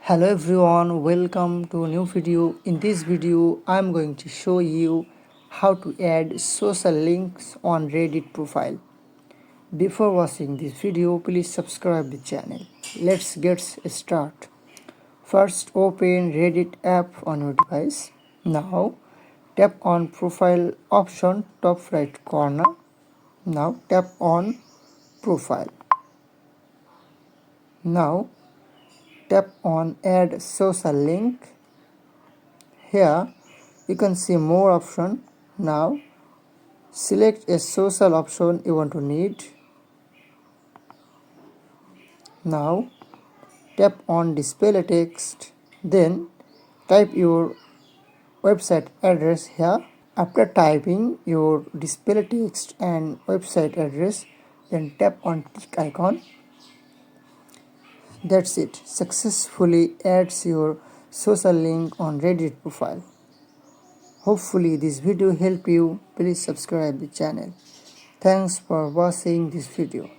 Hello everyone, welcome to a new video. In this video, I'm going to show you how to add social links on Reddit profile. Before watching this video, please subscribe the channel. Let's get started. First, open Reddit app on your device. Now, tap on profile option top right corner. Now, tap on profile. Now, tap on add social link. Here you can see more option. Now select a social option you want to need. Now tap on display text, then type your website address here. After typing your display text and website address, then tap on tick icon. That's it, successfully adds your social link on Reddit profile. Hopefully this video helped you. Please subscribe the channel. Thanks for watching this video.